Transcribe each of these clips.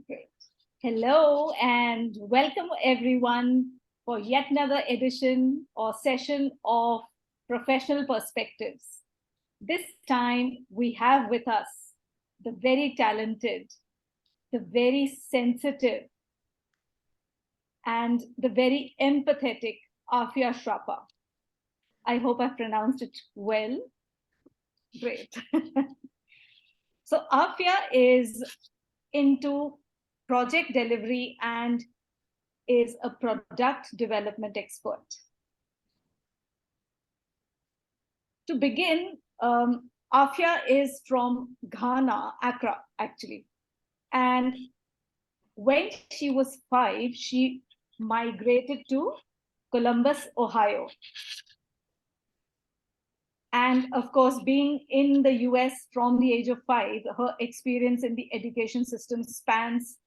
Great. Hello and welcome everyone for yet another edition or session of Professional Perspectives. This time we have with us the very talented, the very sensitive, and the very empathetic Afia Chrappah. I hope I pronounced it well. Great. So Afia is into project delivery and is a product development expert. To begin, Afia is from Ghana, Accra, actually. And when she was 5, she migrated to Columbus, Ohio. And of course, being in the US from the age of 5, her experience in the education system spans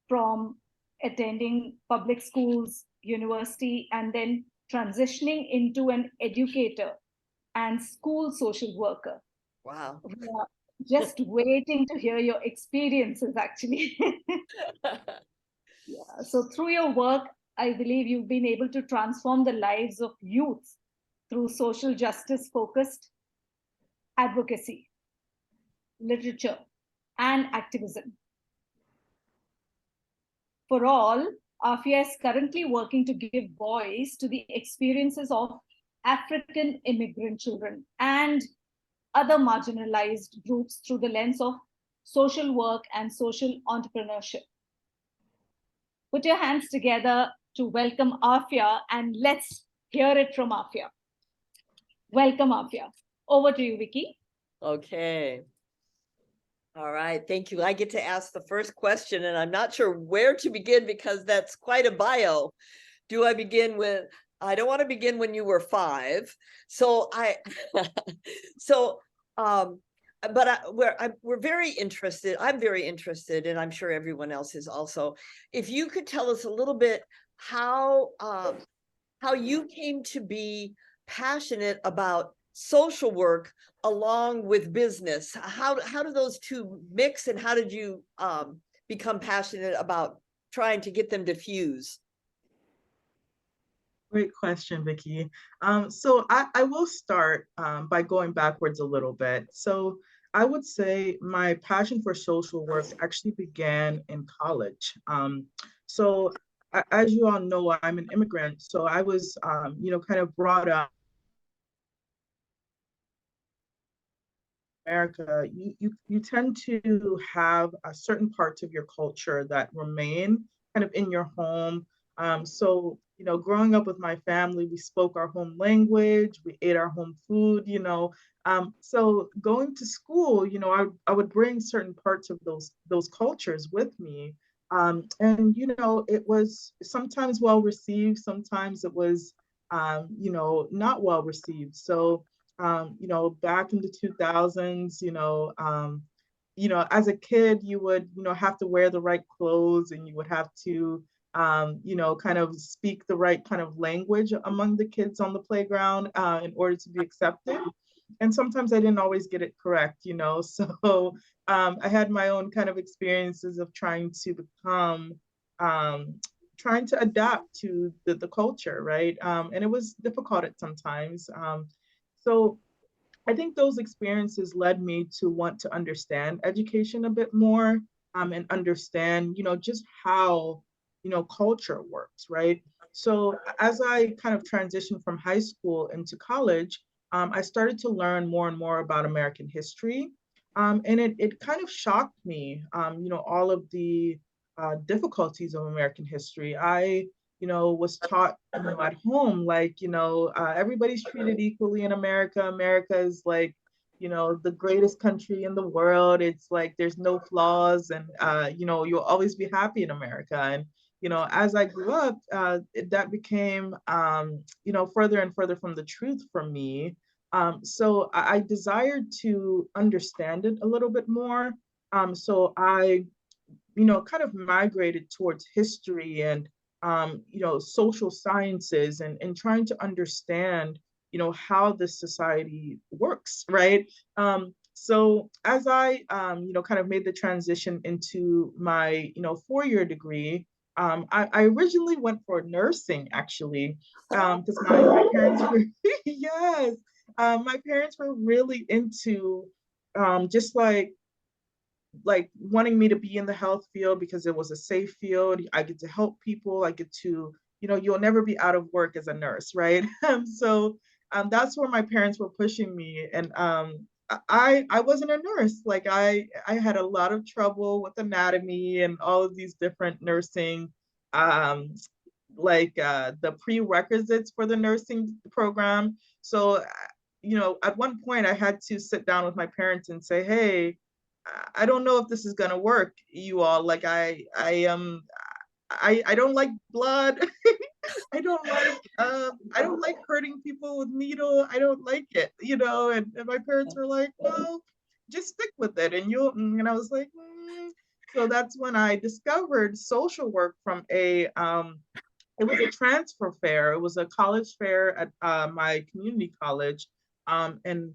from attending public schools, university, and then transitioning into an educator and school social worker. Wow. We are just waiting to hear your experiences, actually. Yeah. So through your work, I believe you've been able to transform the lives of youth through social justice focused advocacy, literature, and activism. For all, Afia is currently working to give voice to the experiences of African immigrant children and other marginalized groups through the lens of social work and social entrepreneurship. Put your hands together to welcome Afia and let's hear it from Afia. Welcome, Afia. Over to you, Vicky. Okay. All right. Thank you. I get to ask the first question, and I'm not sure where to begin because that's quite a bio. Do I begin with, I don't want to begin when you were 5. So we're very interested. I'm very interested, and I'm sure everyone else is also. If you could tell us a little bit how you came to be passionate about social work along with business. How do those two mix, and how did you become passionate about trying to get them to fuse? Great question, Vicky. So I will start by going backwards a little bit. So I would say my passion for social work actually began in college. As you all know, I'm an immigrant. So I was, kind of brought up America. You tend to have certain parts of your culture that remain kind of in your home. Growing up with my family, we spoke our home language, we ate our home food. So going to school, I would bring certain parts of those cultures with me. It was sometimes well received, sometimes it was, not well received. So, back in the 2000s, as a kid, you would, have to wear the right clothes and you would have to, kind of speak the right kind of language among the kids on the playground in order to be accepted. And sometimes I didn't always get it correct. So I had my own kind of experiences of trying to become, trying to adapt to the culture, right? And it was difficult at sometimes. So I think those experiences led me to want to understand education a bit more and understand, just how, culture works, right? So as I kind of transitioned from high school into college, I started to learn more and more about American history. And it kind of shocked me, all of the difficulties of American history. I was taught, at home, like, everybody's treated equally in America. America is like, the greatest country in the world. It's like there's no flaws, and you'll always be happy in America. And as I grew up, that became further and further from the truth for me. So I desired to understand it a little bit more. So I kind of migrated towards history and, social sciences and trying to understand, how this society works, right? So as I, kind of made the transition into my, 4-year degree, I originally went for nursing actually, because my parents were, yes, my parents were really into just like wanting me to be in the health field because it was a safe field. I get to help people. I get to, you'll never be out of work as a nurse, right? So that's where my parents were pushing me. And I wasn't a nurse. Like I had a lot of trouble with anatomy and all of these different nursing, um, the prerequisites for the nursing program. So, at one point I had to sit down with my parents and say, hey, I don't know if this is gonna work, you all. Like I don't like blood. I don't like hurting people with needle. I don't like it, and my parents were like, well, just stick with it and and I was like, So that's when I discovered social work from it was a transfer fair. It was a college fair at my community college. And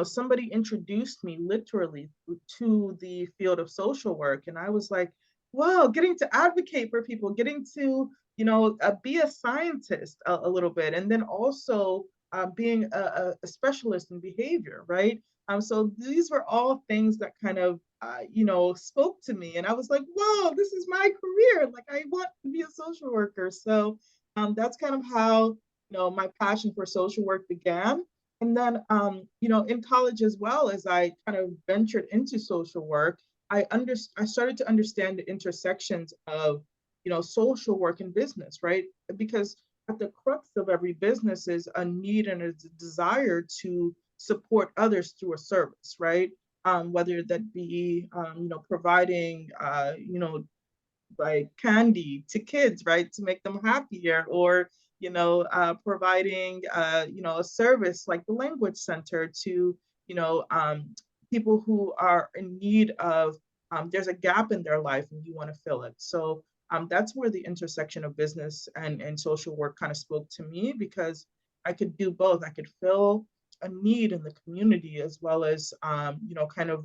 somebody introduced me literally to the field of social work. And I was like, wow, getting to advocate for people, getting to, be a scientist a little bit. And then also being a specialist in behavior, right? So these were all things that kind of, spoke to me. And I was like, whoa, this is my career. Like, I want to be a social worker. So that's kind of how, my passion for social work began. And then, in college as well, as I kind of ventured into social work, I started to understand the intersections of, social work and business, right? Because at the crux of every business is a need and a desire to support others through a service, right? Whether that be, providing, like candy to kids, right, to make them happier, or providing, a service like the language center to, people who are in need of, there's a gap in their life and you want to fill it. So that's where the intersection of business and social work kind of spoke to me, because I could do both. I could fill a need in the community as well as, kind of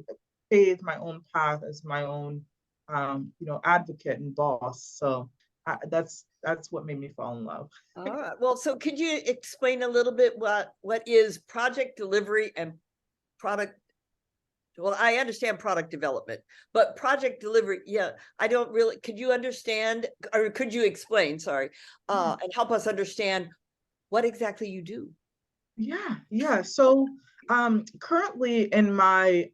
pave my own path as my own, advocate and boss. So that's what made me fall in love. All right. Well, so could you explain a little bit what is project delivery and product? Well, I understand product development, but project delivery, yeah, I don't really. Could you understand, or could you explain? Sorry, and help us understand what exactly you do? Yeah. So currently in my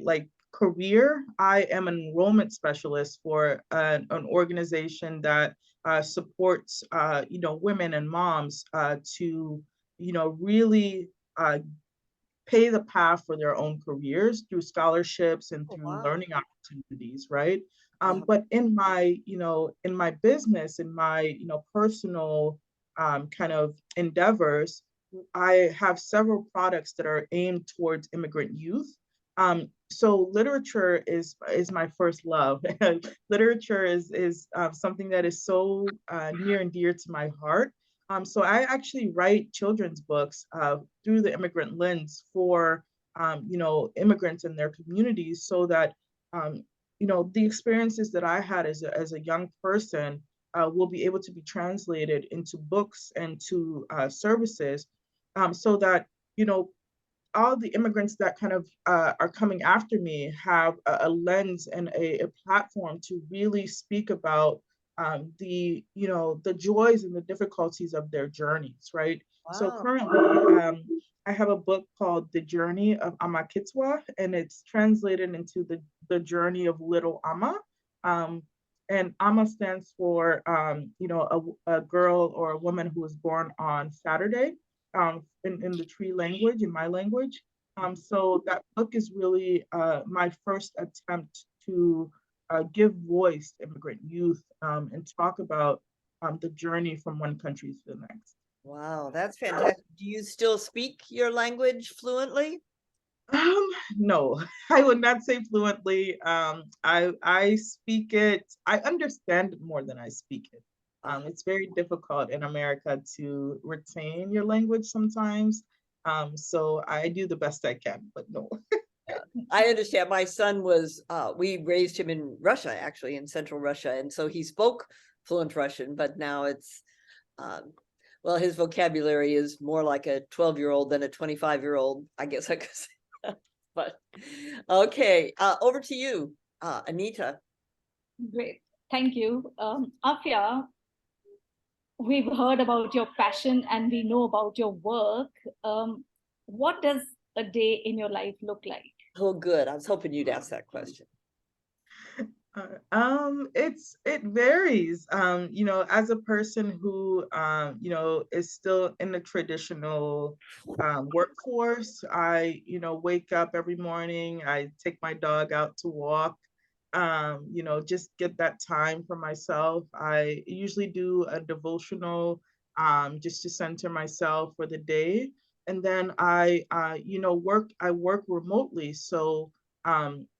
like career, I am an enrollment specialist for an organization that supports women and moms to really pay the path for their own careers through scholarships and Oh, through wow. learning opportunities, right? Uh-huh. But in my, in my business, in my, personal kind of endeavors, I have several products that are aimed towards immigrant youth. So literature is my first love. Literature is something that is so near and dear to my heart. So I actually write children's books through the immigrant lens for immigrants and their communities, so that the experiences that I had as a young person will be able to be translated into books and to services, so that all the immigrants that kind of are coming after me have a lens and a platform to really speak about the joys and the difficulties of their journeys, right? So Wow. currently, I have a book called The Journey of Ama Kitswa, and it's translated into the journey of little Ama. Um, and Ama stands for, a girl or a woman who was born on Saturday, in the Tree language, in my language. So that book is really my first attempt to give voice to immigrant youth, and talk about the journey from one country to the next. Wow, that's fantastic. Do you still speak your language fluently? Um, no, I would not say fluently. I speak it. I understand it more than I speak it. Uh, It's very difficult in America to retain your language sometimes. So I do the best I can, but no. I understand. My son was, we raised him in Russia, actually, in Central Russia. And so he spoke fluent Russian, but now it's, well, his vocabulary is more like a 12-year-old than a 25-year-old, I guess I could say. But okay, over to you, Anita. Great. Thank you. Afia, we've heard about your passion and we know about your work. What does a day in your life look like? Oh, good. I was hoping you'd ask that question. It varies. As a person who is still in the traditional workforce, I wake up every morning, I take my dog out to walk, just get that time for myself. I usually do a devotional just to center myself for the day. And then I work remotely. So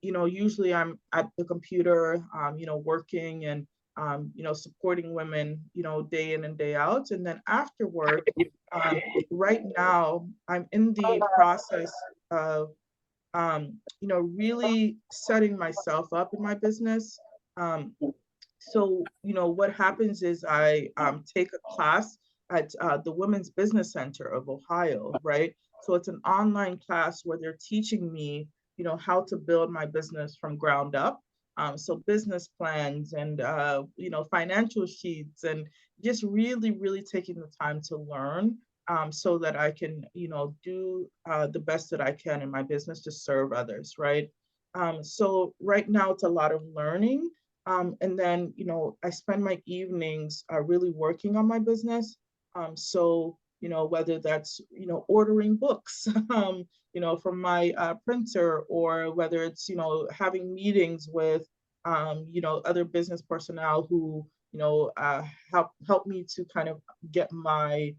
usually I'm at the computer, working and, supporting women, day in and day out. And then after work, right now, I'm in the process of, really setting myself up in my business. So what happens is I take a class at the Women's Business Center of Ohio, right? So it's an online class where they're teaching me, how to build my business from ground up. So business plans and, financial sheets and just really, really taking the time to learn so that I can, do the best that I can in my business to serve others, right? So right now it's a lot of learning. And then, I spend my evenings really working on my business. So, whether that's, ordering books, from my printer, or whether it's, having meetings with, other business personnel who, help me to kind of get my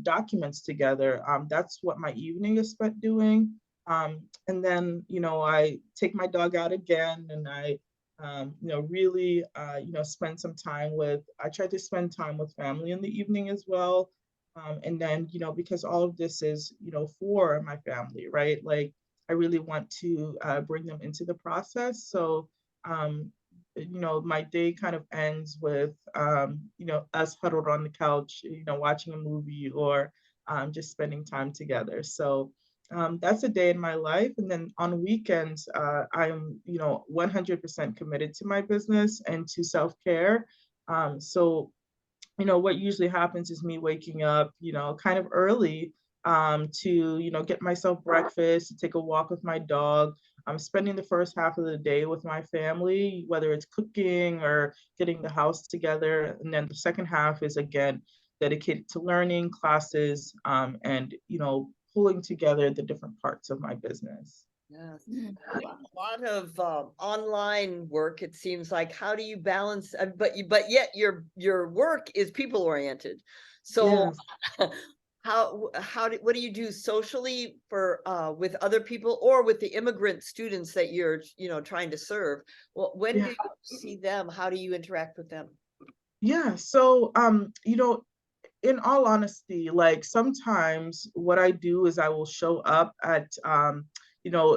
documents together. That's what my evening is spent doing. And then, I take my dog out again and I really, spend some time with, I try to spend time with family in the evening as well. And then, because all of this is, for my family, right? Like, I really want to bring them into the process. So, my day kind of ends with, us huddled on the couch, watching a movie or just spending time together. So, that's a day in my life. And then on weekends, I'm, 100% committed to my business and to self-care. So, what usually happens is me waking up, kind of early to, get myself breakfast, to take a walk with my dog. I'm spending the first half of the day with my family, whether it's cooking or getting the house together. And then the second half is again dedicated to learning classes and, pulling together the different parts of my business. Yes. A lot of online work, it seems like. How do you balance, but yet your work is people oriented. So Yes. what do you do socially for with other people or with the immigrant students that you're, trying to serve? Well, when do you see them? How do you interact with them? Yeah. So, in all honesty, like sometimes what I do is I will show up at,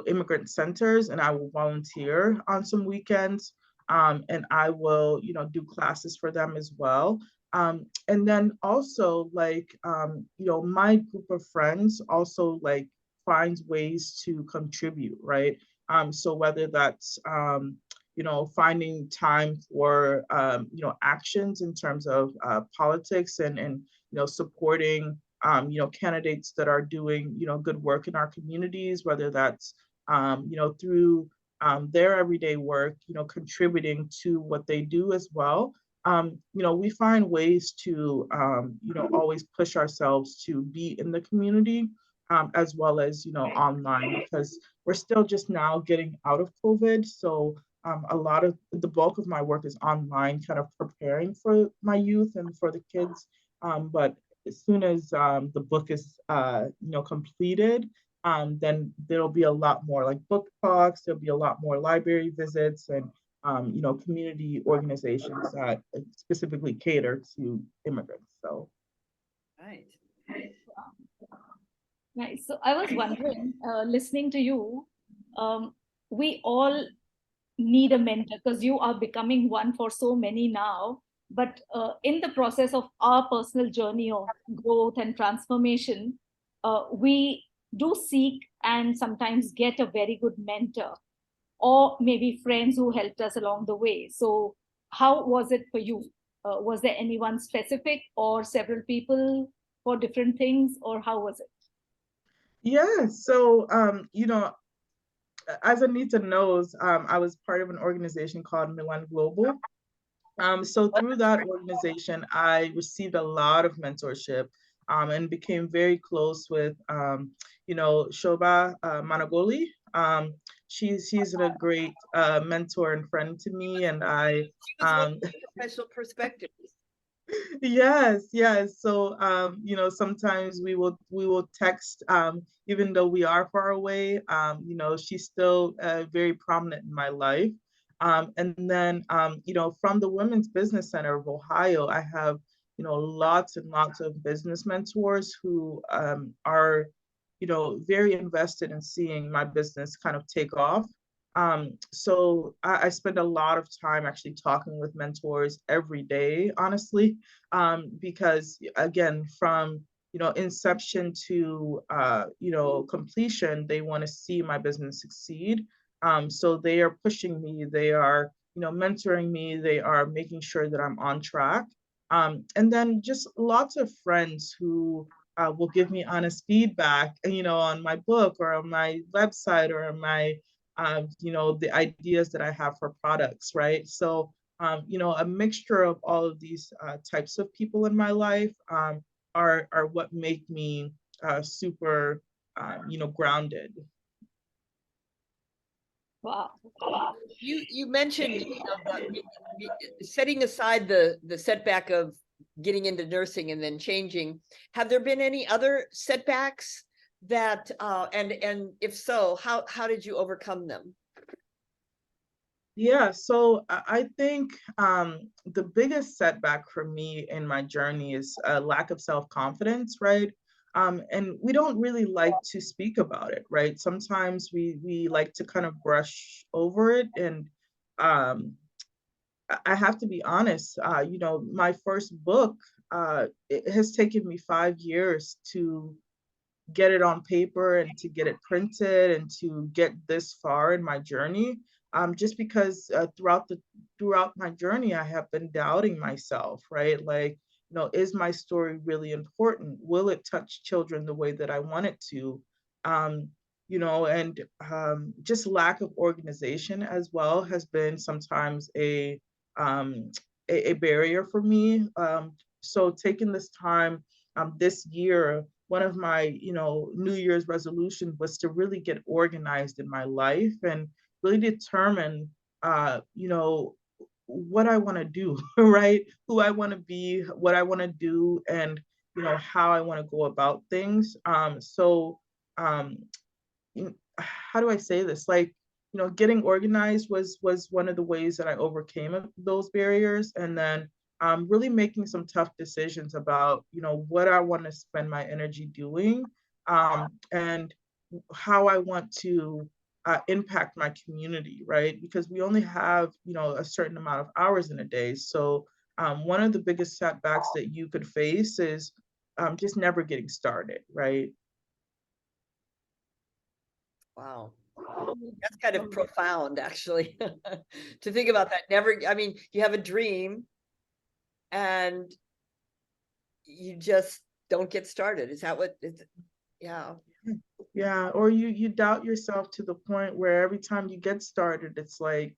immigrant centers and I will volunteer on some weekends. And I will, do classes for them as well. And then also like, my group of friends also like finds ways to contribute, right? So whether that's, finding time for, actions in terms of politics and supporting, candidates that are doing, good work in our communities, whether that's, through their everyday work, contributing to what they do as well. We find ways to, always push ourselves to be in the community, as well as, online, because we're still just now getting out of COVID. So a lot of the bulk of my work is online, kind of preparing for my youth and for the kids. But as soon as the book is, completed, then there'll be a lot more like book talks. There'll be a lot more library visits and, community organizations that specifically cater to immigrants. So. Right. Nice. So I was wondering, listening to you, we all need a mentor because you are becoming one for so many now. But in the process of our personal journey of growth and transformation, we do seek and sometimes get a very good mentor or maybe friends who helped us along the way. So, how was it for you? Was there anyone specific or several people for different things, or how was it? Yeah, so as Anita knows, I was part of an organization called Milan Global. So through that organization, I received a lot of mentorship, and became very close with, Shoba Managoli. She's a great mentor and friend to me, and She was one of the professional perspectives. yes, yes. So sometimes we will text, even though we are far away. She's still very prominent in my life. And then from the Women's Business Center of Ohio, I have lots and lots of business mentors who are very invested in seeing my business kind of take off. So I spend a lot of time actually talking with mentors every day, honestly, because again, from inception to completion, they want to see my business succeed. So they are pushing me, they are mentoring me, they are making sure that I'm on track. And then just lots of friends who will give me honest feedback, on my book or on my website or on my the ideas that I have for products, right? So, a mixture of all of these types of people in my life are what make me super, grounded. Wow. You mentioned setting aside the setback of getting into nursing and then changing. Have there been any other setbacks that and if so, how did you overcome them? Yeah, so I think the biggest setback for me in my journey is a lack of self-confidence, right? And we don't really like to speak about it, right? Sometimes we like to kind of brush over it, and um, I have to be honest. My first book, it has taken me 5 years to get it on paper and to get it printed and to get this far in my journey. Just because throughout my journey, I have been doubting myself, right? Like, is my story really important? Will it touch children the way that I want it to? Um, and just lack of organization as well has been sometimes um, a barrier for me. So taking this time this year, one of my New Year's resolution was to really get organized in my life and really determine what I want to do, right? Who I want to be, what I want to do, and how I want to go about things. Um, how do I say this? Like, getting organized was one of the ways that I overcame those barriers, and then really making some tough decisions about what I want to spend my energy doing, and how I want to impact my community, right? Because we only have a certain amount of hours in a day. So one of the biggest setbacks that you could face is just never getting started, right? Wow. That's kind of profound, actually, to think about that. I mean, you have a dream and you just don't get started. Is that what it's, yeah. Yeah, or you doubt yourself to the point where every time you get started, it's like,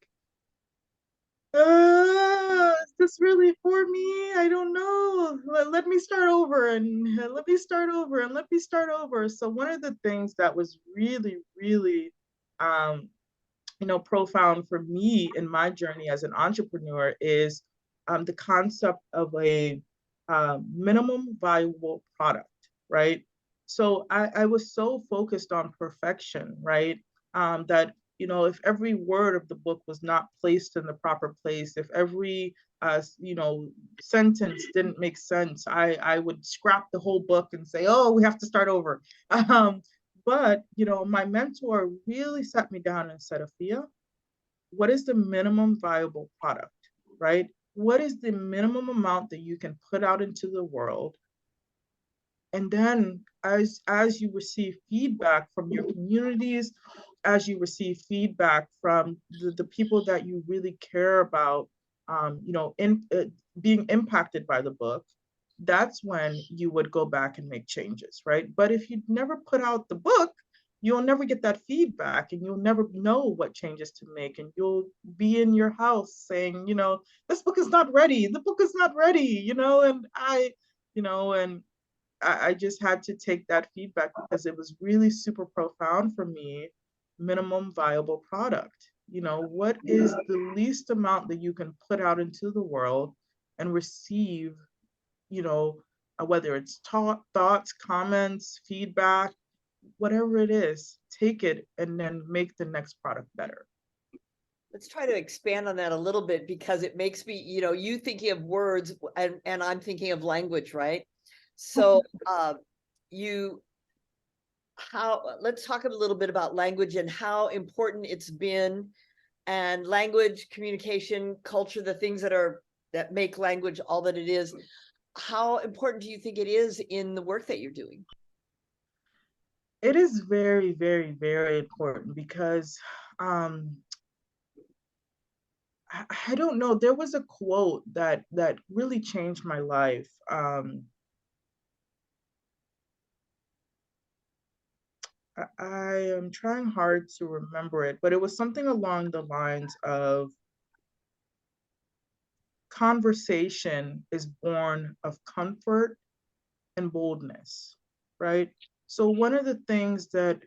is this really for me? I don't know. Let me start over and let me start over and let me start over. So one of the things that was really, really um, profound for me in my journey as an entrepreneur is the concept of a minimum viable product, right? So I was so focused on perfection, right? That you know, if every word of the book was not placed in the proper place, if every you know, sentence didn't make sense, I would scrap the whole book and say, oh, we have to start over. But, you know, my mentor really sat me down and said, Afia, what is the minimum viable product, right? What is the minimum amount that you can put out into the world? And then as you receive feedback from your communities, as you receive feedback from the people that you really care about, you know, being impacted by the book, that's when you would go back and make changes, right? But if you never put out the book, you'll never get that feedback and you'll never know what changes to make. And you'll be in your house saying, you know, this book is not ready. The book is not ready, you know, and you know, and I just had to take that feedback because it was really super profound for me. Minimum viable product. You know, what is the least amount that you can put out into the world and receive, you know, whether it's thoughts, comments, feedback, whatever it is, take it and then make the next product better. Let's try to expand on that a little bit, because it makes me, you know, you thinking of words and I'm thinking of language, right? So let's talk a little bit about language and how important it's been, and language, communication, culture, the things that make language all that it is. How important do you think it is in the work that you're doing? It is very, very, very important because I don't know, there was a quote that really changed my life. I am trying hard to remember it, but it was something along the lines of conversation is born of comfort and boldness, right? So one of the things that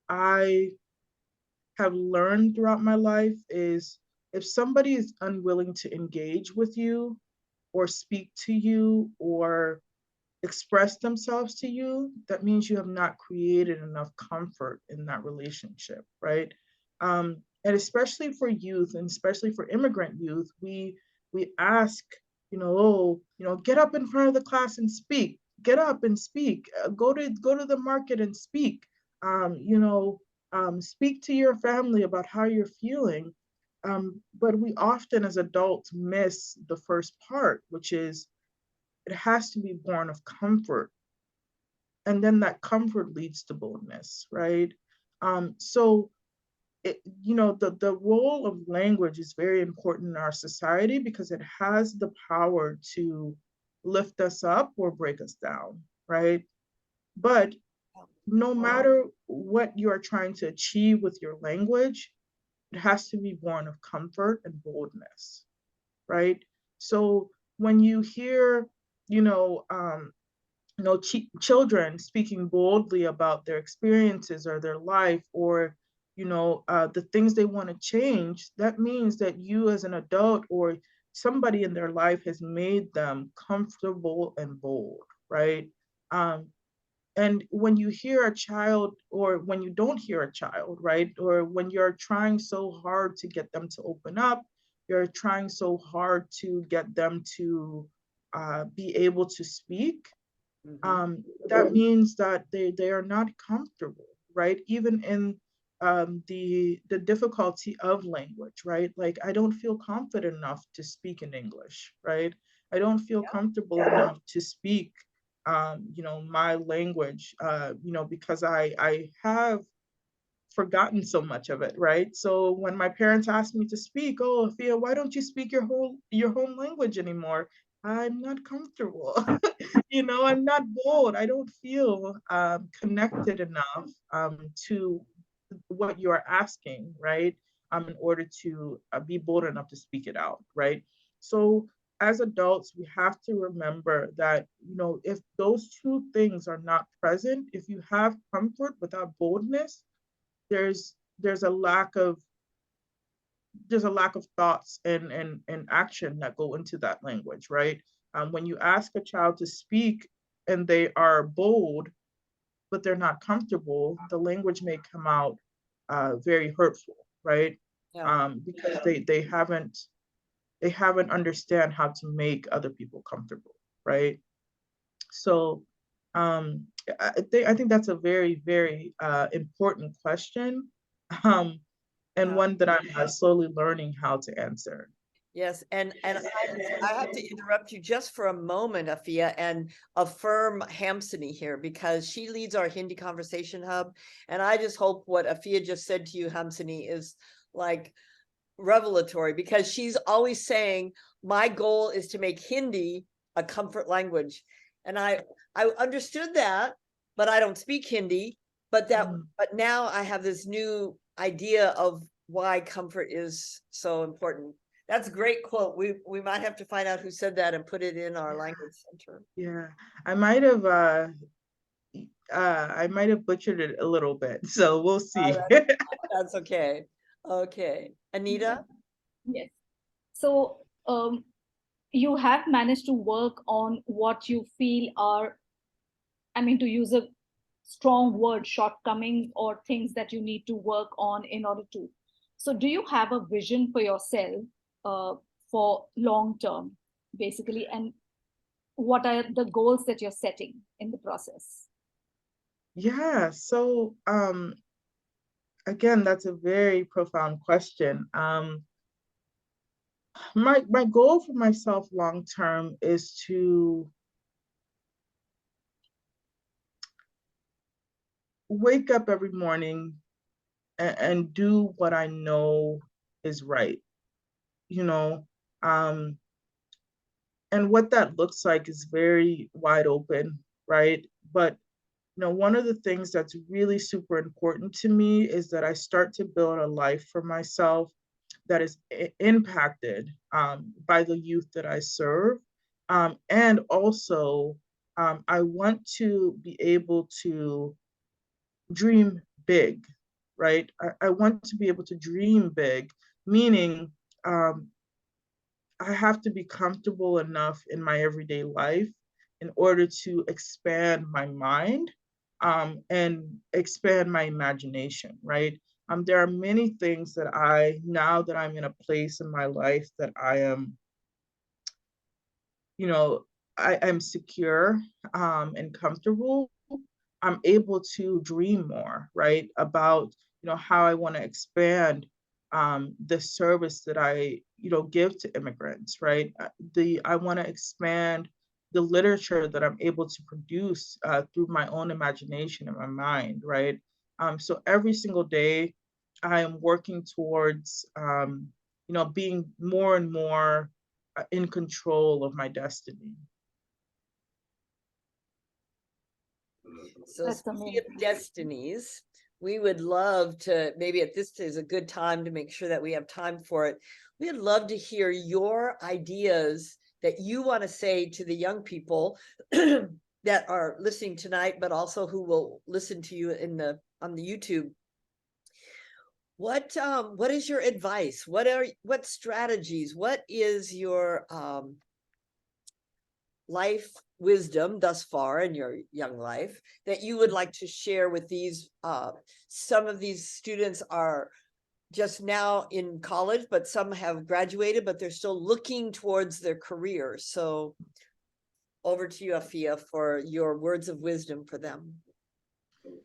I have learned throughout my life is if somebody is unwilling to engage with you or speak to you or express themselves to you, that means you have not created enough comfort in that relationship, right? And especially for youth, and especially for immigrant youth, we ask, you know, oh, you know, get up in front of the class and speak. Get up and speak. Go to the market and speak. You know, speak to your family about how you're feeling. But we often, as adults, miss the first part, which is it has to be born of comfort. And then that comfort leads to boldness, right? So, you know, the role of language is very important in our society because it has the power to lift us up or break us down, right? But no matter what you are trying to achieve with your language, it has to be born of comfort and boldness, right? So when you hear, you know, children speaking boldly about their experiences or their life, or you know, the things they want to change, that means that you as an adult or somebody in their life has made them comfortable and bold, right? And when you hear a child, or when you don't hear a child, right, or when you're trying so hard to get them to open up, you're trying so hard to get them to be able to speak, that means that they are not comfortable, right? Even in the difficulty of language, right? Like I don't feel confident enough to speak in English, right? I don't feel comfortable enough to speak, you know, my language, you know, because I have forgotten so much of it, right? So when my parents asked me to speak, oh, Afia, why don't you speak your home language anymore? I'm not comfortable. You know, I'm not bold. I don't feel connected enough to what you are asking, right? In order to be bold enough to speak it out, right? So as adults, we have to remember that, you know, if those two things are not present, if you have comfort without boldness, there's a lack of thoughts and action that go into that language, right? When you ask a child to speak and they are bold, but they're not comfortable, the language may come out very hurtful, right? Yeah. Because they haven't understand how to make other people comfortable, right? So I think that's a very, very important question, and Yeah. one that I'm slowly learning how to answer. Yes, and I have to interrupt you just for a moment, Afia, and affirm Hamsini here because she leads our Hindi Conversation Hub, and I just hope what Afia just said to you, Hamsini, is like revelatory because she's always saying, "My goal is to make Hindi a comfort language," and I understood that, but I don't speak Hindi. But now I have this new idea of why comfort is so important. That's a great quote. We might have to find out who said that and put it in our language center. Yeah, I might have butchered it a little bit, so we'll see. That's okay. Okay. Anita? Yes. So you have managed to work on what you feel are, I mean, to use a strong word, shortcomings or things that you need to work on in order to. So, do you have a vision for yourself uh, for long term, basically, and what are the goals that you're setting in the process? Yeah, so again, that's a very profound question. My goal for myself long term is to wake up every morning and do what I know is right, you know. Um, and what that looks like is very wide open, right? But one of the things that's really super important to me is that I start to build a life for myself that is impacted by the youth that I serve. And also, I want to be able to dream big, right? I want to be able to dream big, meaning um, I have to be comfortable enough in my everyday life in order to expand my mind and expand my imagination, right? There are many things that now that I'm in a place in my life that I am, you know, I am secure and comfortable, I'm able to dream more, right? About, how I want to expand the service that I, give to immigrants, right? I want to expand the literature that I'm able to produce through my own imagination and my mind, right? So every single day, I am working towards, being more and more in control of my destiny. So That's speaking of amazing. destinies, we would love to, maybe at this is a good time to make sure that we have time for it. We'd love to hear your ideas that you want to say to the young people that are listening tonight, but also who will listen to you on the YouTube. What is your advice? What strategies? What is your life wisdom thus far in your young life that you would like to share with these some of these students are just now in college, but some have graduated, but they're still looking towards their careers. So over to you, Afia, for your words of wisdom for them.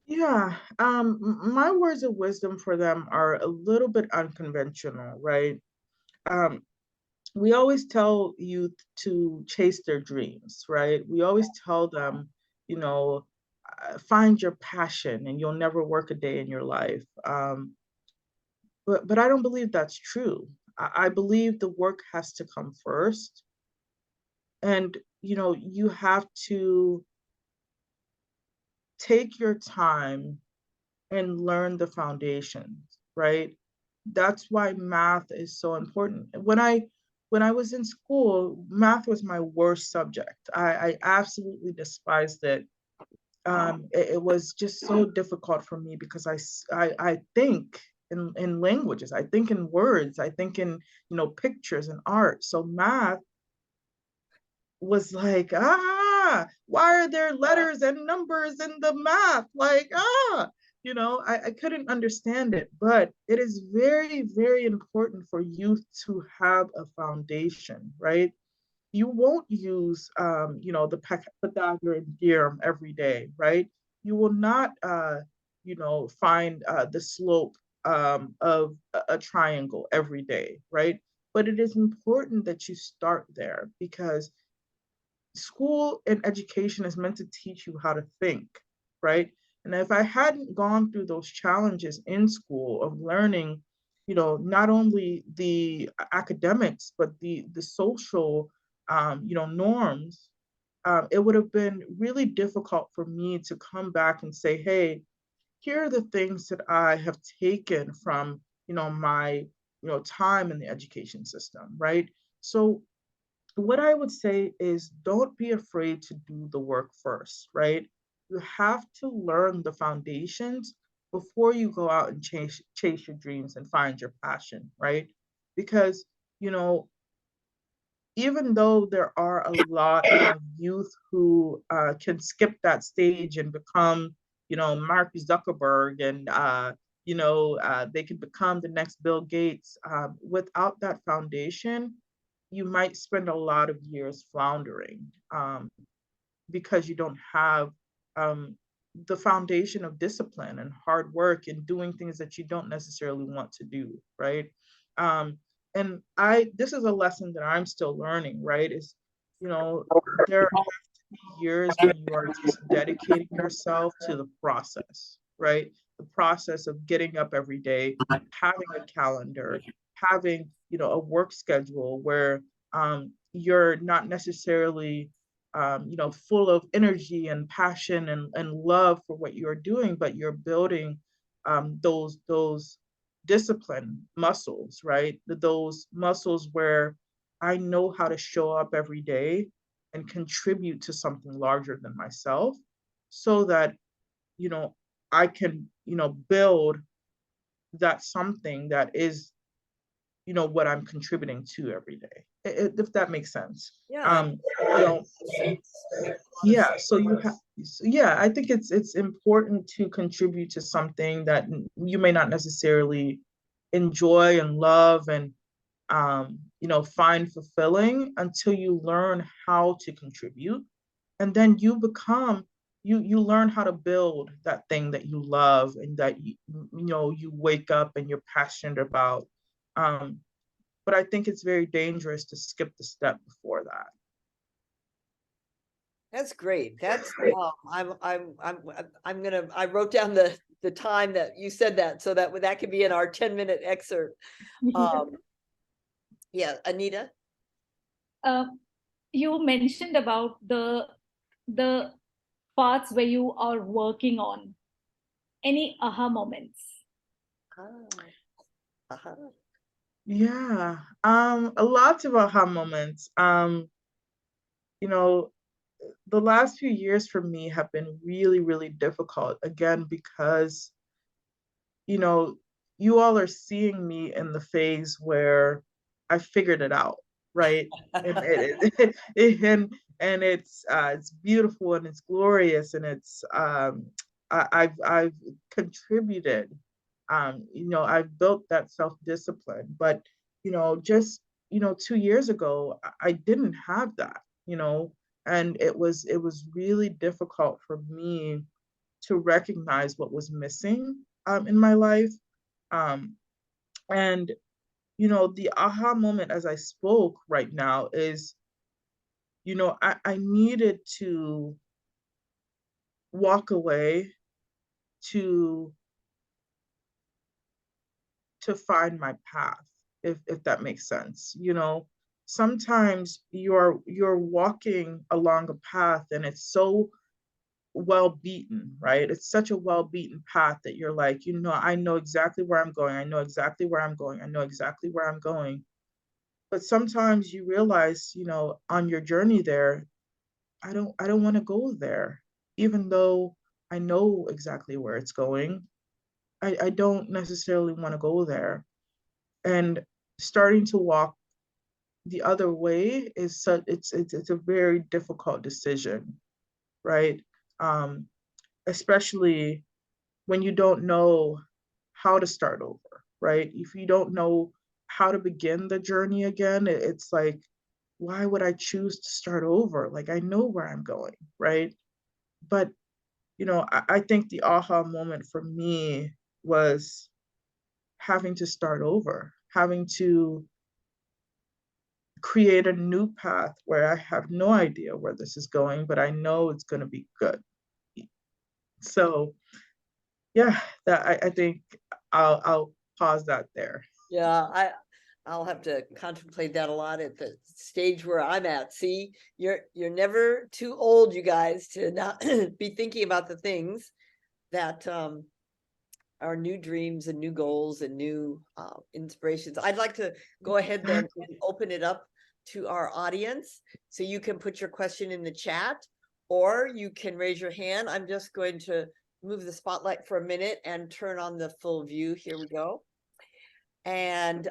Yeah, my words of wisdom for them are a little bit unconventional, right? Um, we always tell youth to chase their dreams, right? We always tell them, find your passion and you'll never work a day in your life. But I don't believe that's true. I believe the work has to come first. And, you have to take your time and learn the foundations, right? That's why math is so important. When I was in school, math was my worst subject. I absolutely despised it. It was just so difficult for me because I think in languages, I think in words, I think in pictures and art. So math was like, why are there letters and numbers in the math? Like, You know, I couldn't understand it, but it is very, very important for youth to have a foundation, right? You won't use, you know, the Pythagorean theorem every day, right? You will not, you know, find the slope of a triangle every day, right? But it is important that you start there because school and education is meant to teach you how to think, right? And if I hadn't gone through those challenges in school of learning, you know, not only the academics, but the social, you know, norms, it would have been really difficult for me to come back and say, hey, here are the things that I have taken from, you know, my, you know, time in the education system, right? So what I would say is don't be afraid to do the work first, right? You have to learn the foundations before you go out and chase your dreams and find your passion, right? Because, you know, even though there are a lot of youth who can skip that stage and become, you know, Mark Zuckerberg and, you know, they can become the next Bill Gates, without that foundation, you might spend a lot of years floundering because you don't have um, the foundation of discipline and hard work and doing things that you don't necessarily want to do, right? Um, and this is a lesson that I'm still learning, right? Is, you know, there have to be years when you are just dedicating yourself to the process, right? The process of getting up every day, having a calendar, having, you know, a work schedule where you're not necessarily you know, full of energy and passion and love for what you're doing, but you're building those discipline muscles, right? Those muscles where I know how to show up every day and contribute to something larger than myself so that, you know, I can, you know, build that something that is, you know, what I'm contributing to every day, if that makes sense. Yeah. You know, yeah, so you have, yeah, I think it's important to contribute to something that you may not necessarily enjoy and love and you know, find fulfilling until you learn how to contribute. And then you become, you learn how to build that thing that you love and that you know, you wake up and you're passionate about. Um, but I think it's very dangerous to skip the step before that. That's great. That's I'm gonna I wrote down the time that you said that so that could be in our 10-minute excerpt. Um yeah, Anita. Uh, you mentioned about the parts where you are working on. Any aha moments? Ah, uh-huh. Yeah, a lot of aha moments. You know, the last few years for me have been really, really difficult. Again, because, you know, you all are seeing me in the phase where I figured it out, right? And and it's beautiful and it's glorious and it's I've contributed. You know, I've built that self-discipline, but you know, just you know, 2 years ago, I didn't have that, you know, and it was really difficult for me to recognize what was missing in my life. Um, and, you know, the aha moment as I spoke right now is, you know, I needed to walk away to to find my path, if that makes sense. You know, sometimes you're walking along a path and it's so well beaten, right? It's such a well beaten path that you're like, you know, I know exactly where I'm going. I know exactly where I'm going. I know exactly where I'm going. But sometimes you realize, you know, on your journey there, I don't want to go there. Even though I know exactly where it's going, I don't necessarily want to go there. And starting to walk the other way is such it's a very difficult decision, right? Um, especially when you don't know how to start over, right? If you don't know how to begin the journey again, it's like, why would I choose to start over? Like, I know where I'm going, right? But, I think the aha moment for me was having to start over, having to create a new path where I have no idea where this is going, but I know it's going to be good. So yeah, that I think I'll pause that there. Yeah, I'll have to contemplate that a lot at the stage where I'm at. See, you're never too old, you guys, to not be thinking about the things that are new dreams and new goals and new inspirations. I'd like to go ahead then and open it up to our audience. So you can put your question in the chat, or you can raise your hand. I'm just going to move the spotlight for a minute and turn on the full view. Here we go. And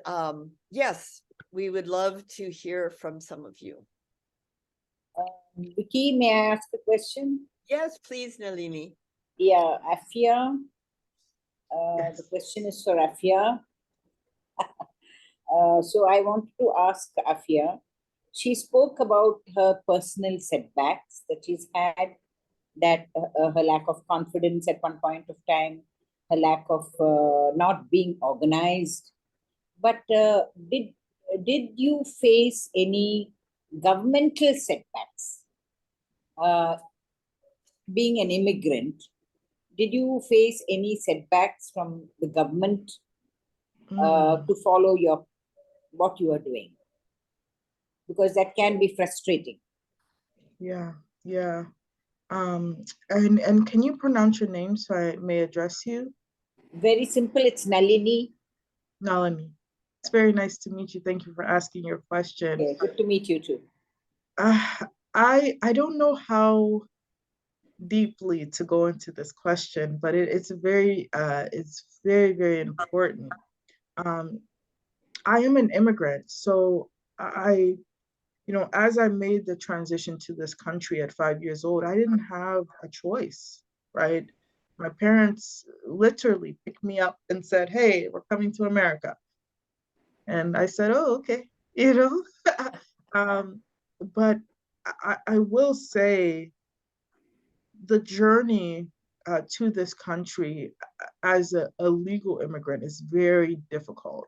yes, we would love to hear from some of you. Vicky, may I ask a question? Yes, please, Nalini. Yeah, Afia. Yes. The question is for Afia. So I wanted to ask Afia. She spoke about her personal setbacks that she's had, that her lack of confidence at one point of time, her lack of not being organized. But did you face any governmental setbacks? Being an immigrant, did you face any setbacks from the government to follow what you are doing? Because that can be frustrating. Yeah, yeah. And can you pronounce your name so I may address you? Very simple. It's Nalini. Nalini. It's very nice to meet you. Thank you for asking your question. Okay, good to meet you too. I don't know how deeply to go into this question, but it's very very important. I am an immigrant, so I as I made the transition to this country at 5 years old, I didn't have a choice, right? My parents literally picked me up and said, "Hey, we're coming to America." And I said, "Oh, okay," you know. But I will say the journey to this country as a legal immigrant is very difficult.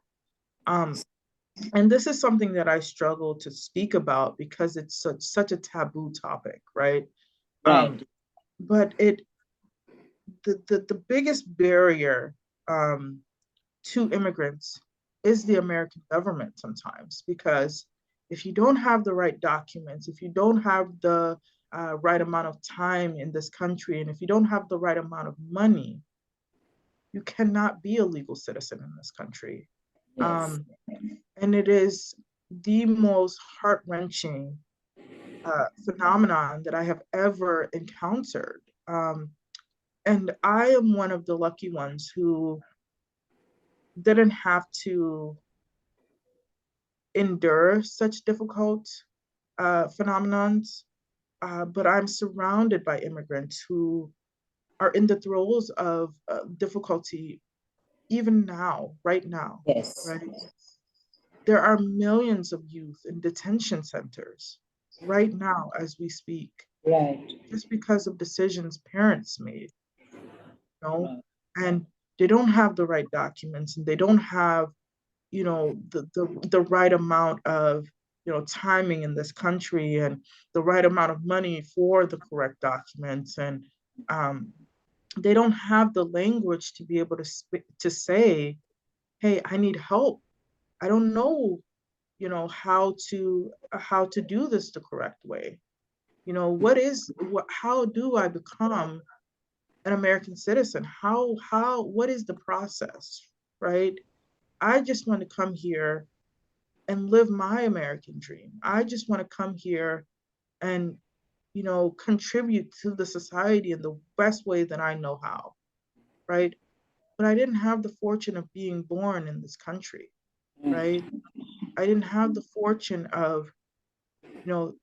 And this is something that I struggle to speak about because it's such a taboo topic, right? Right. But the biggest barrier to immigrants is the American government sometimes, because if you don't have the right documents, if you don't have the right amount of time in this country, and if you don't have the right amount of money, you cannot be a legal citizen in this country. Yes. And it is the most heart-wrenching phenomenon that I have ever encountered. And I am one of the lucky ones who didn't have to endure such difficult phenomenons, but I'm surrounded by immigrants who are in the throes of difficulty even now, right now, Yes. right? There are millions of youth in detention centers right now as we speak, Right. just because of decisions parents made, and they don't have the right documents, and they don't have, the right amount of, timing in this country, and the right amount of money for the correct documents, and they don't have the language to be able to say, "Hey, I need help. I don't know, how to do this the correct way. How do I become an American citizen? What is the process, right? I just want to come here and live my American dream. I just want to come here and, contribute to the society in the best way that I know how, right? But I didn't have the fortune of being born in this country, right? I didn't have the fortune of,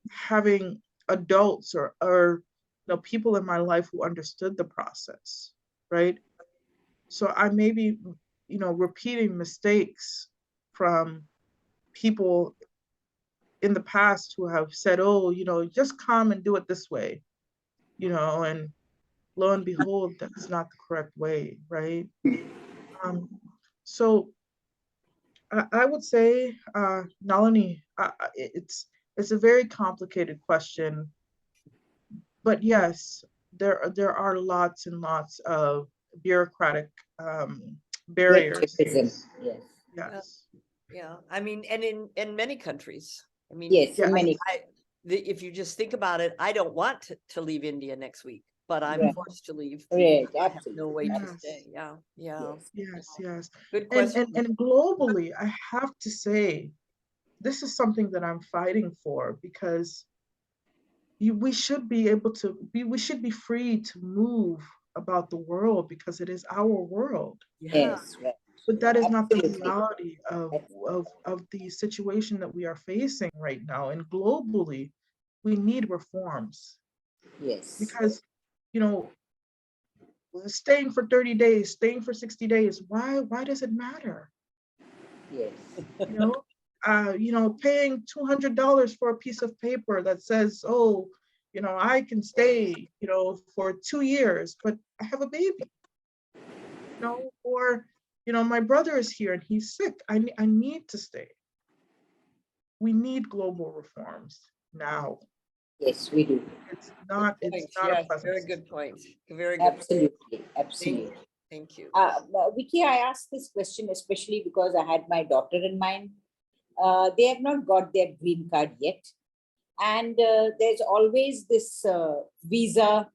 having adults or people in my life who understood the process, right? So I may be, repeating mistakes from people in the past who have said, oh, just come and do it this way, and lo and behold, that's not the correct way, right? So I would say, Nalini, it's a very complicated question, but yes, there are lots and lots of bureaucratic barriers. Yes. Yes. Yeah, I mean, and in many countries, I mean, Yes, Yes. many. if you just think about it, I don't want to leave India next week, but I'm Right. forced to leave. Right, because I have no absolutely. way to Yes. stay. Yeah, yeah. Yes. Yes. Good And, question. and globally, I have to say, this is something that I'm fighting for, because we should be able to we should be free to move about the world, because it is our world. Yeah, Yes, right. But that is not the Absolutely. reality of the situation that we are facing right now. And globally, we need reforms, Yes. because, staying for 30 days, staying for 60 days, why does it matter? Yes. Paying $200 for a piece of paper that says, oh, I can stay, for 2 years, but I have a baby, or, my brother is here and he's sick. I need to stay. We need global reforms now. Yes, we do. It's not Thanks. a Yes, pleasant very good point. Very good. Absolutely. Absolutely. Thank you. Vicky, I asked this question especially because I had my daughter in mind. They have not got their green card yet. And there's always this visa,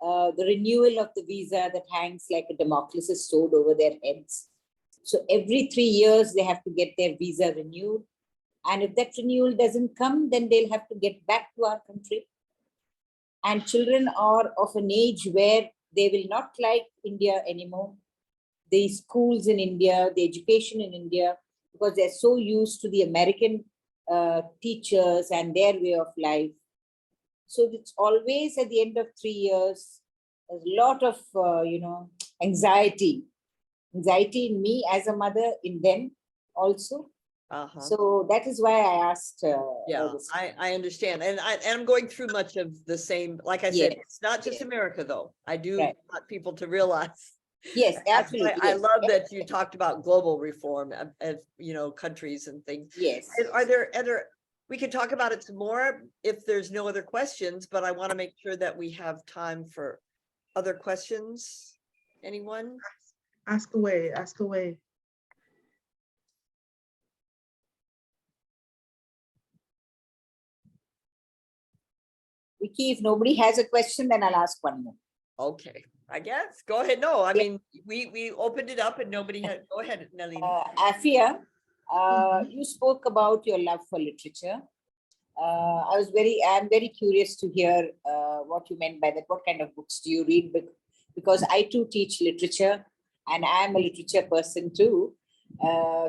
the renewal of the visa that hangs like a Damocles' sword over their heads. So every 3 years, they have to get their visa renewed. And if that renewal doesn't come, then they'll have to get back to our country. And children are of an age where they will not like India anymore. The schools in India, the education in India, because they're so used to the American teachers and their way of life. So it's always at the end of 3 years, there's a lot of, anxiety in me as a mother, in them also. Uh-huh. So that is why I asked. Yeah, this. I understand. And I'm going through much of the same, like I said, Yes, it's not just yes. America though. I do Right. want people to realize. Yes, That's why absolutely. I Yes. love that you talked about global reform of, countries and things. Yes. And are there we can talk about it some more if there's no other questions, but I want to make sure that we have time for other questions. Anyone? Ask away, ask away. Vicky, if nobody has a question, then I'll ask one more. Okay, I guess. Go ahead. No, I mean, we opened it up and nobody had, go ahead, Nalini. Afia, you spoke about your love for literature. I'm very curious to hear what you meant by that. What kind of books do you read? Because I too teach literature and I'm a literature person too.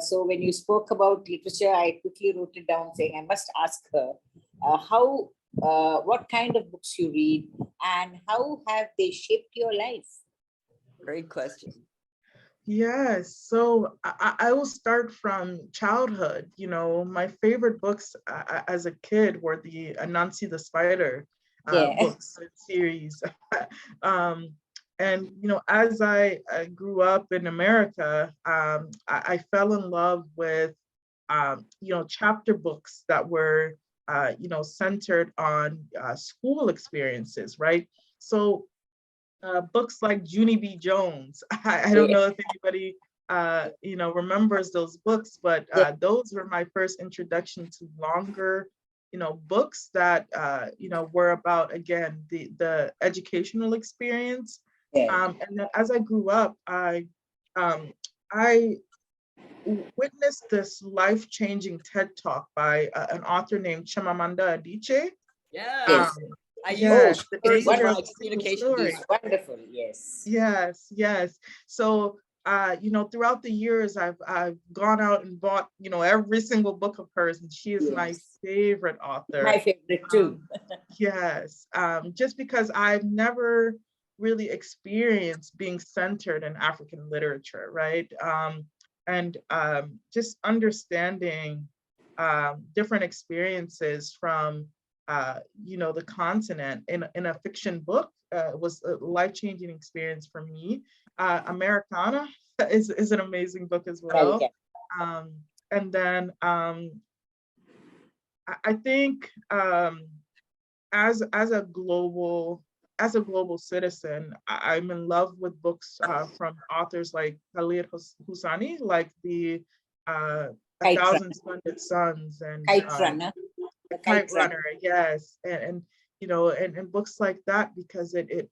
So when you spoke about literature, I quickly wrote it down saying I must ask her what kind of books you read and how have they shaped your life? Great question. Yes, so I will start from childhood. My favorite books as a kid were the Anansi the Spider books and series. And as I grew up in America, I fell in love with chapter books that were centered on school experiences, right? So books like Junie B. Jones. I don't know if anybody remembers those books, but those were my first introduction to longer books that were about, again, the educational experience. And then as I grew up, I witnessed this life-changing TED Talk by an author named Chimamanda Adichie. Yes. I Yes, the danger of wonderful communication. story. Wonderful, yes. Yes. So, throughout the years, I've gone out and bought, every single book of hers, and she is my favorite author. My favorite too. Yes, just because I've never really experience being centered in African literature, right? And just understanding different experiences from, the continent in a fiction book was a life-changing experience for me. Americana is an amazing book as well. And then I think as a global citizen, I'm in love with books from authors like Khalid Hosseini, like the A Thousand Splendid Suns and Kite Runner, yes, and and books like that, because it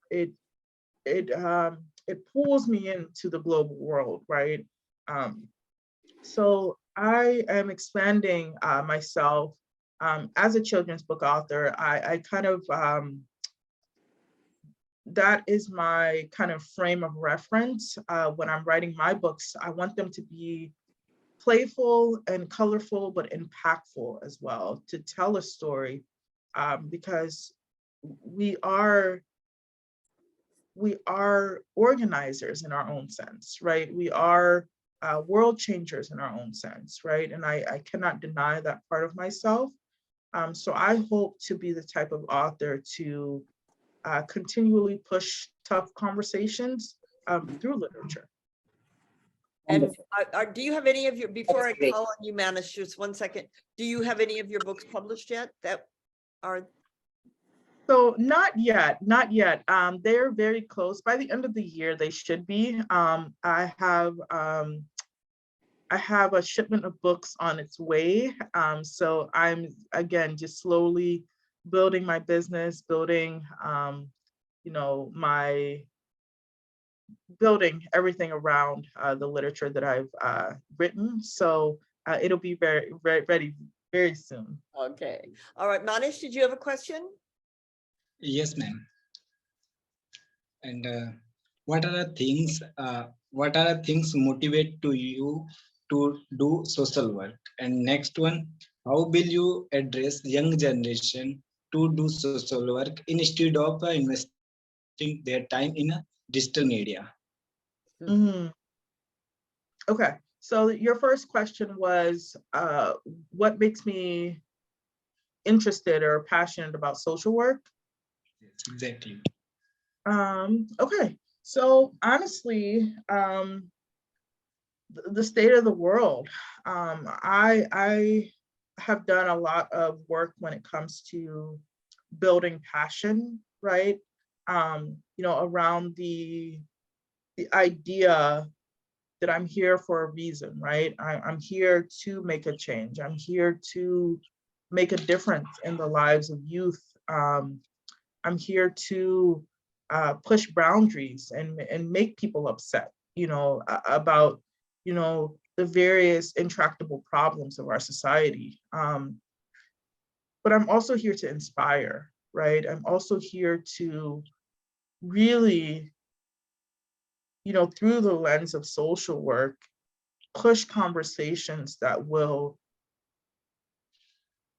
pulls me into the global world, right? So I am expanding myself as a children's book author. I kind of that is my kind of frame of reference when I'm writing my books. I want them to be playful and colorful, but impactful as well, to tell a story, because we are organizers in our own sense, right? We are world changers in our own sense, right? And I cannot deny that part of myself. So I hope to be the type of author to continually push tough conversations through literature. And do you have any of your, before I call on you, Manish, just 1 second, do you have any of your books published yet that are? So not yet. They're very close. By the end of the year, they should be. I have a shipment of books on its way. So I'm, again, just slowly building my business, building building everything around the literature that I've written. So it'll be very ready very soon. Okay. All right, Manish, did you have a question? Yes, ma'am. And what are the things motivate to you to do social work? And next one, how will you address young generation to do social work instead of investing their time in a digital media? Mm-hmm. Okay, so your first question was what makes me interested or passionate about social work? Yes, exactly. Okay, so honestly, the state of the world. I have done a lot of work when it comes to building passion, right? Around the idea that I'm here for a reason, right? I'm here to make a change. I'm here to make a difference in the lives of youth. I'm here to push boundaries and make people upset, about, the various intractable problems of our society. But I'm also here to inspire, right? I'm also here to really, through the lens of social work, push conversations that will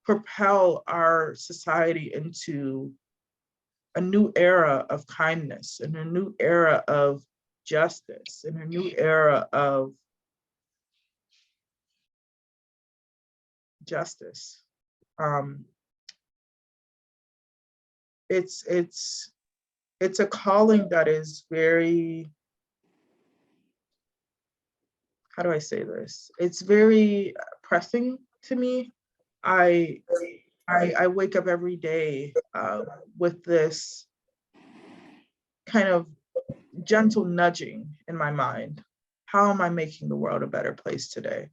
propel our society into a new era of kindness and a new era of justice and a new era of justice. It's a calling that is very, how do I say this? It's very pressing to me. I wake up every day with this kind of gentle nudging in my mind. How am I making the world a better place today?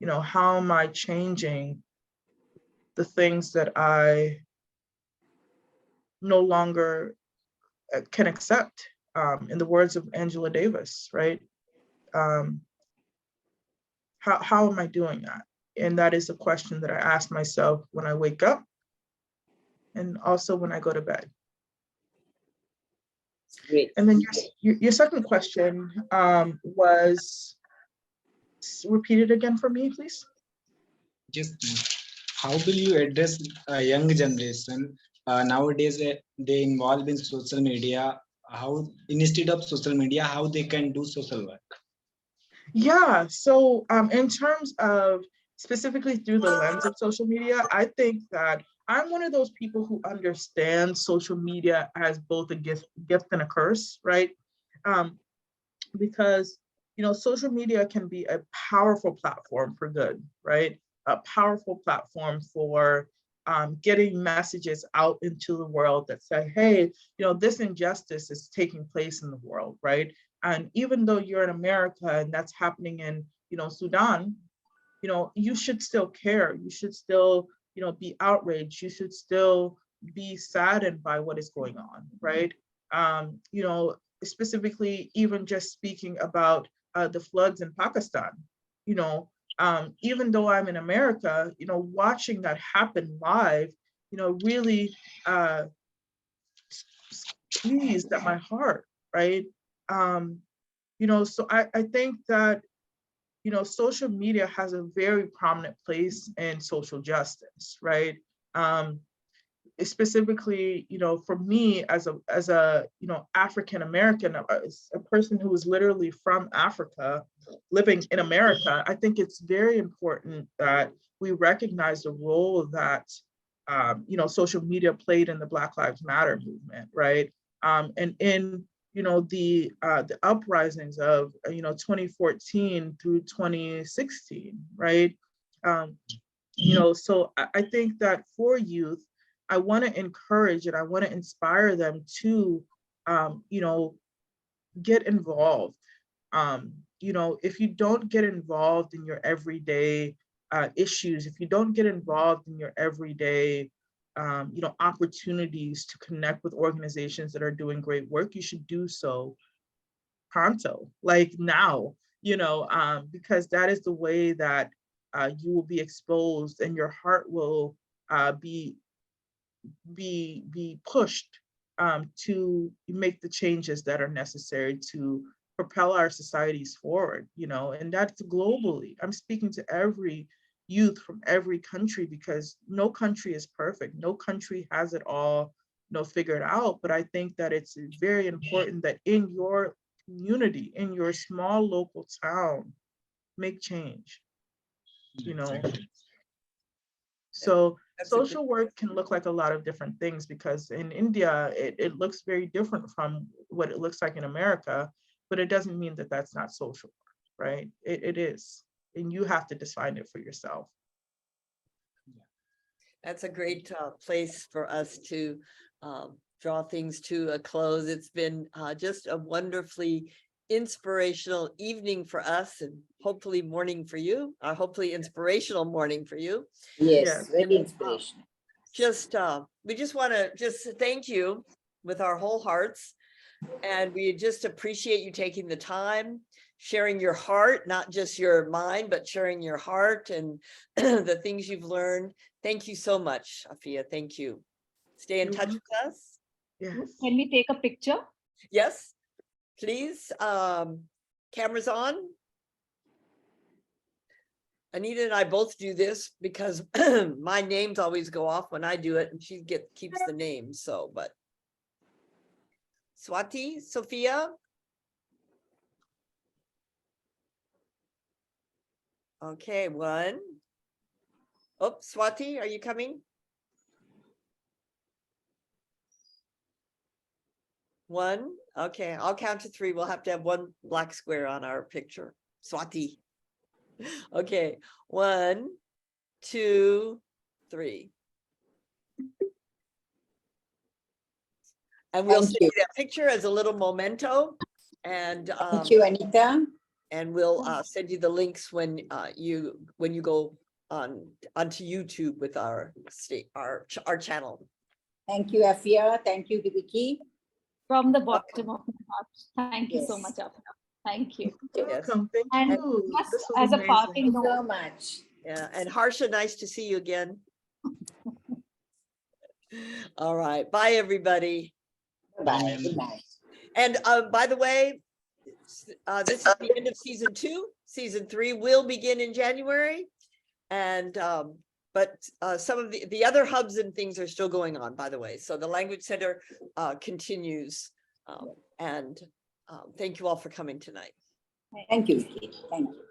How am I changing the things that I no longer can accept? In the words of Angela Davis, right? How am I doing that? And that is a question that I ask myself when I wake up and also when I go to bed. Great. And then your second question was repeated again for me, please. Yes, ma'am. How will you address a young generation nowadays? They involve in social media how instead of social media, how they can do social work? Yeah, so in terms of specifically through the lens of social media, I think that I'm one of those people who understands social media as both a gift and a curse, right? Because social media can be a powerful platform for good, right? A powerful platform for getting messages out into the world that say, hey, this injustice is taking place in the world, right? And even though you're in America and that's happening in, Sudan, you should still care. You should still, be outraged. You should still be saddened by what is going on, right? Specifically, even just speaking about the floods in Pakistan, even though I'm in America, watching that happen live, really squeezed at my heart, right? So I think that, social media has a very prominent place in social justice, right? Specifically, for me as a African American, a person who is literally from Africa, living in America, I think it's very important that we recognize the role that social media played in the Black Lives Matter movement, right? And in the uprisings of 2014 through 2016, right? So I think that for youth, I want to encourage and I want to inspire them to, get involved. If you don't get involved in your everyday issues, if you don't get involved in your everyday, opportunities to connect with organizations that are doing great work, you should do so pronto, like now, because that is the way that you will be exposed and your heart will be pushed to make the changes that are necessary to propel our societies forward, and that's globally. I'm speaking to every youth from every country because no country is perfect. No country has it all, figured out. But I think that it's very important that in your community, in your small local town, make change, Exactly. So That's a good- social work can look like a lot of different things because in India, it looks very different from what it looks like in America, but it doesn't mean that that's not social work, right? It is, and you have to define it for yourself. That's a great place for us to draw things to a close. It's been just a wonderfully inspirational evening for us and hopefully morning for you, hopefully inspirational morning for you. Yes, Yes. very inspirational. We just want to just thank you with our whole hearts. And we just appreciate you taking the time, sharing your heart, not just your mind, but sharing your heart and the things you've learned. Thank you so much, Afia. Thank you. Stay in touch with us. Yes. Can we take a picture? Yes, please. Cameras on. Anita and I both do this because my names always go off when I do it and she keeps the names. So, but Swati, Sophia. Okay, one. Oh, Swati, are you coming? One. Okay, I'll count to three. We'll have to have one black square on our picture. Swati. Okay, 1, 2, 3. And we'll Thank send you. you that picture as a little memento. And Thank you, Anita. and we'll send you the links when you go onto YouTube with our channel. Thank you, Afia. Thank you, Vicky. From the bottom of my heart. Thank you so Yes. much, Afia. Thank you. You're Yes. welcome. Thank And you. just This was as a amazing. parting Thank you so note, much. Yeah, and Harsha, nice to see you again. All right, bye everybody. Bye. Good night. And by the way, this is the end of season 2. Season 3 will begin in January. And but some of the other hubs and things are still going on, by the way. So the Language Center continues And thank you all for coming tonight. Thank you, Vicky. Thank you.